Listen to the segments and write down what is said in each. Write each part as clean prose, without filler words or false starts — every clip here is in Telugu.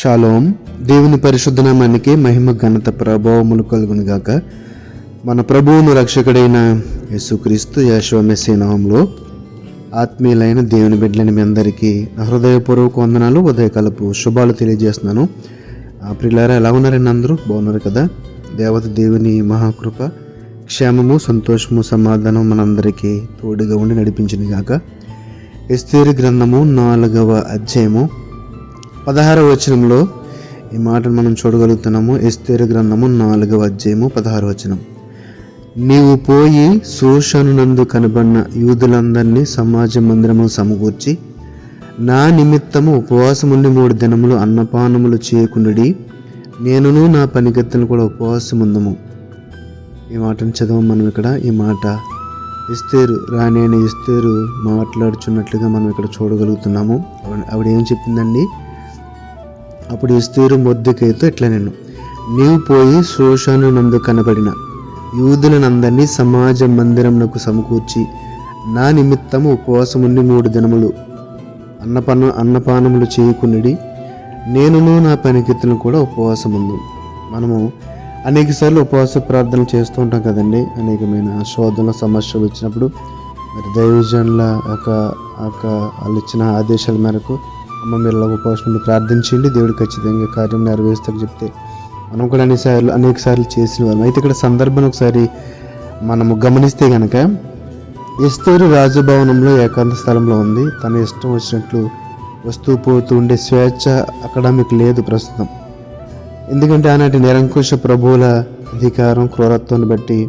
షాలోమ్. దేవుని పరిశుద్ధ నామానికి మహిమ ఘనత ప్రభావములు కలుగును గాక. మన ప్రభువును రక్షకుడైన యేసుక్రీస్తు యెహోవా మెస్సీ నామములో ఆత్మీయులైన దేవుని బిడ్డలని మీ అందరికీ హృదయపూర్వక వందనాలు, ఉదయకాలపు శుభాలు తెలియజేస్తున్నాను. ప్రియులారా, ఎలా ఉన్నారండి? అందరూ బాగున్నారు కదా? దేవుని మహాకృప, క్షేమము, సంతోషము, సమాధానం మనందరికీ తోడుగా ఉండి నడిపించింది గాక. ఎస్తేరు గ్రంథము 4వ అధ్యాయము 16వ వచనంలో ఈ మాటను మనం చూడగలుగుతున్నాము. ఎస్తేరు గ్రంథము 4వ అధ్యాయము 16వ వచనం. నీవు పోయి శూషణునందు కనబడిన యూదులందరినీ సమాజ మందిరము సమకూర్చి నా నిమిత్తము ఉపవాసముండి 3 దినములు అన్నపానములు చేయకుండి, నేనును నా పనికత్తెలను కూడా ఉపవాసముందము. ఈ మాటను చదవం మనం ఇక్కడ. ఈ మాట ఎస్తేరు, రాణి అయిన ఎస్తేరు మాట్లాడుచున్నట్లుగా మనం ఇక్కడ చూడగలుగుతున్నాము. ఆవిడ ఏం చెప్పిందండి? అప్పుడు ఎస్తేరు మొర్దెకైతో ఇట్లా, నీవు పోయి శూషణునందు కనబడిన యూదులనందరినీ సమాజ మందిరమునకు సమకూర్చి నా నిమిత్తము ఉపవాసముండి 3 దినములు అన్నపానములు చేయకునిడి, నేనును నా పనికెత్తులను కూడా ఉపవాసముందు. మనము అనేకసార్లు ఉపవాస ప్రార్థనలు చేస్తూ ఉంటాం కదండి. అనేకమైన శోధనల సమస్యలు వచ్చినప్పుడు మరి దైవజనుల వాళ్ళు ఇచ్చిన ఆదేశాల మేరకు అమ్మ మీరు ఉపవాసం ప్రార్థించండి, దేవుడు ఖచ్చితంగా కార్యం నెరవేరుస్తాడు చెప్తే మనం కూడా అనేక సార్లు చేసిన వాళ్ళం. అయితే ఇక్కడ సందర్భం ఒకసారి మనము గమనిస్తే కనుక, ఎస్తేరు రాజభవనంలో ఏకాంత స్థలంలో ఉంది. తన ఇష్టం వచ్చినట్లు వస్తూ పోతూ ఉండే స్వేచ్ఛ అక్కడ మీకు లేదు ప్రస్తుతం. ఎందుకంటే ఆనాటి నిరంకుశ ప్రభువుల అధికారం, క్రూరత్వాన్ని బట్టి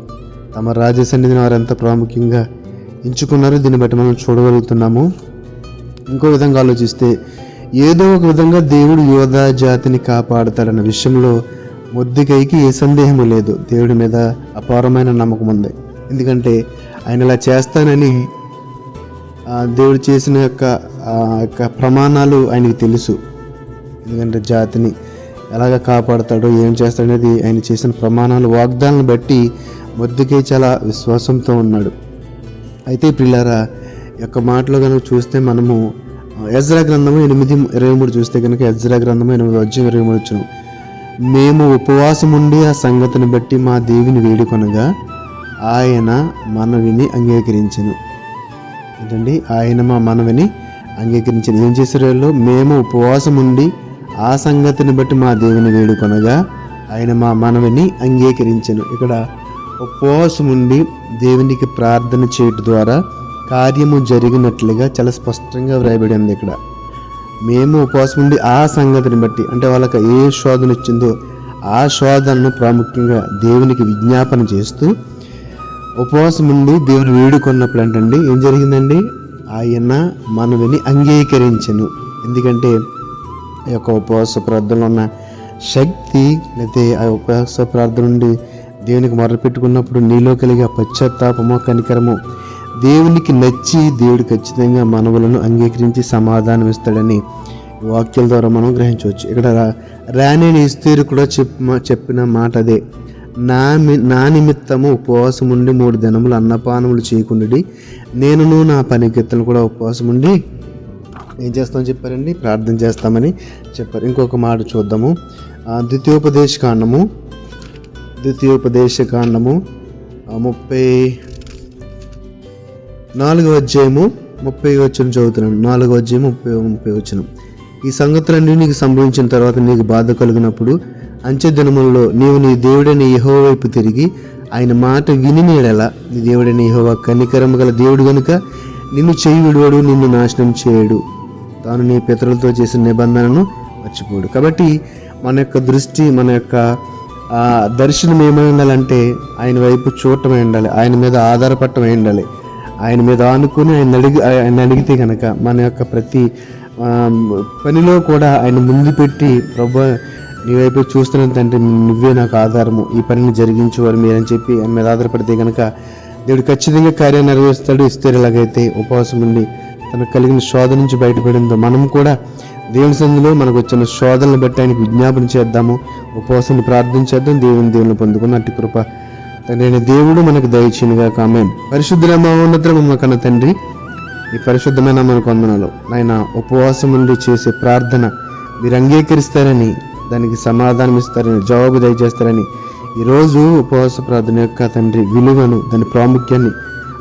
తమ రాజసన్నిధిని వారెంత ప్రాముఖ్యంగా ఎంచుకున్నారో దీన్ని బట్టి మనం చూడగలుగుతున్నాము. ఇంకో విధంగా ఆలోచిస్తే, ఏదో ఒక విధంగా దేవుడు యోధా జాతిని కాపాడుతాడన్న విషయంలో మొర్దెకైకి ఏ సందేహము లేదు. దేవుడి మీద అపారమైన నమ్మకం ఉంది. ఎందుకంటే ఆయన ఇలా చేస్తానని దేవుడు చేసిన యొక్క ప్రమాణాలు ఆయనకి తెలుసు. ఎందుకంటే జాతిని ఎలాగ కాపాడుతాడో, ఏం చేస్తాడనేది ఆయన చేసిన ప్రమాణాలు, వాగ్దానాలను బట్టి మొర్దెకై చాలా విశ్వాసంతో ఉన్నాడు. అయితే ప్రియులారా, యొక్క మాటలో కనుక చూస్తే మనము ఎజ్రా గ్రంథము 8:23 చూస్తే కనుక, ఎజ్రా గ్రంథము 8:23, మేము ఉపవాసముండి ఆ సంగతిని బట్టి మా దేవుని వేడుకొనగా ఆయన మనవిని అంగీకరించెను. ఏంటండి? ఆయన మా మనవిని అంగీకరించెను. ఏం చేశారు వాళ్ళు? మేము ఉపవాసముండి ఆ సంగతిని బట్టి మా దేవుని వేడుకొనగా ఆయన మా మనవిని అంగీకరించెను. ఇక్కడ ఉపవాసం ఉండి దేవునికి ప్రార్థన చేయడం ద్వారా కార్యము జరిగినట్లుగా చాలా స్పష్టంగా వ్రాయబడి ఉంది. ఇక్కడ మేము ఉపవాసం ఉండి ఆ సంగతిని బట్టి, అంటే వాళ్ళకి ఏ శోధన వచ్చిందో ఆ శోధనను ప్రాముఖ్యంగా దేవునికి విజ్ఞాపన చేస్తూ ఉపవాసం ఉండి దేవుని వేడుకొన్నప్పుడు అంటండి ఏం జరిగిందండి? ఆయన మనవిని అంగీకరించెను. ఎందుకంటే ఈ యొక్క ఉపవాస ప్రార్థనలో ఉన్న శక్తి, లేకపోతే ఆ ఉపవాస ప్రార్థన నుండి దేవునికి మొరపెట్టుకున్నప్పుడు నీలో కలిగే పశ్చాత్తాపము, కనికరము దేవునికి నచ్చి దేవుడు ఖచ్చితంగా మనవులను అంగీకరించి సమాధానం ఇస్తాడని వాక్యాల ద్వారా మనం గ్రహించవచ్చు. ఇక్కడ రాణి ఎస్తేరు కూడా చెప్పిన మాట అదే. నా నిమిత్తము ఉపవాసం ఉండి 3 దినములు అన్నపానములు చేయకుండి, నేనును నా పనికెత్తలను కూడా ఉపవాసం ఉండి ఏం చేస్తామని చెప్పారండి? ప్రార్థన చేస్తామని చెప్పారు. ఇంకొక మాట చూద్దాము. ద్వితీయోపదేశ కాండము 34వ అధ్యాయము 30వ వచనం చదువుతున్నాను. 4వ అధ్యాయం 30వ వచనం. ఈ సంగతులన్నీ నీకు సంభవించిన తర్వాత నీకు బాధ కలిగినప్పుడు అంచె దినములలో నీవు నీ దేవుడైన యెహోవా వైపు తిరిగి ఆయన మాట విని నీడలా, నీ దేవుడైన యెహోవా కనికరము గల దేవుడు గనుక నిన్ను చేయి విడువడు, నిన్ను నాశనం చేయడు, తాను నీ పితరులతో చేసిన నిబంధనను మర్చిపోడు. కాబట్టి మన యొక్క దృష్టి, మన యొక్క దర్శనం ఏమై ఉండాలంటే ఆయన వైపు చూడటమై ఉండాలి, ఆయన మీద ఆధారపడటమై ఉండాలి. ఆయన మీద ఆనుకుని ఆయన అడిగితే కనుక మన యొక్క ప్రతి పనిలో కూడా ఆయన ముందు పెట్టి, ప్రభు నీ వైపు చూస్తున్న తండ్రి నువ్వే నాకు ఆధారము, ఈ పనిని జరిగించేవారు మీరని చెప్పి ఆయన మీద ఆధారపడితే కనుక దేవుడు ఖచ్చితంగా కార్యం నెరవేరుస్తాడు. ఎస్తేరు ఎలాగైతే ఉపవాసం ఉండి తనకు కలిగిన శోధన నుంచి బయటపడిందో, మనం కూడా దేవుని సన్నిధిలో మనకు వచ్చిన శోధనలు బట్టి ఆయనకు విజ్ఞాపన చేద్దాము, ఉపవాసాన్ని ప్రార్థించేద్దాం, దేవుని పొందుకున్న అట్టి కృప తండ్రి దేవుడు మనకు దయచేయునుగా. ఆమేన్. పరిశుద్ధుల మహోన్నతమైన కన్న తండ్రి, ఈ పరిశుద్ధమైన మనకు వందనాలు నాయన. ఉపవాసం నుండి చేసే ప్రార్థన మీరు అంగీకరిస్తారని, దానికి సమాధానం ఇస్తారని, జవాబు దయచేస్తారని ఈరోజు ఉపవాస ప్రార్థన యొక్క తండ్రి విలువను, దాని ప్రాముఖ్యాన్ని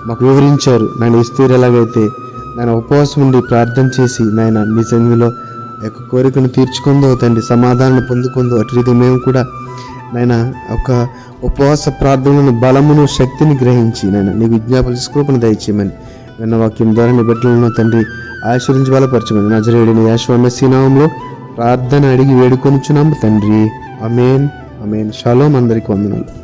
మాకు వివరించారు. నాయన ఇస్తూరు ఎలాగైతే నాయన ఉపవాసం ఉండి ప్రార్థన చేసి నాయన నీ సన్నిధిలో యొక్క కోరికను తీర్చుకుందో తండ్రి, సమాధానం పొందుకుందో, అటు రీతి మేము కూడా నాయన ఒక ఉపవాస ప్రార్థనలను బలమును శక్తిని గ్రహించి నాయన నీ విజ్ఞాపన కృపను దయచేయమని విన్న వాక్యం ద్వారా నీ బిడ్డలను తండ్రి ఆశీర్వించి బలపరచమని నజరేయుడైన యేషువ మెస్సీ నామములో ప్రార్థన అడిగి వేడుకొనుచున్నాము తండ్రి. ఆమేన్. ఆమేన్. షాలోమ్. అందరికీ వందనాలు.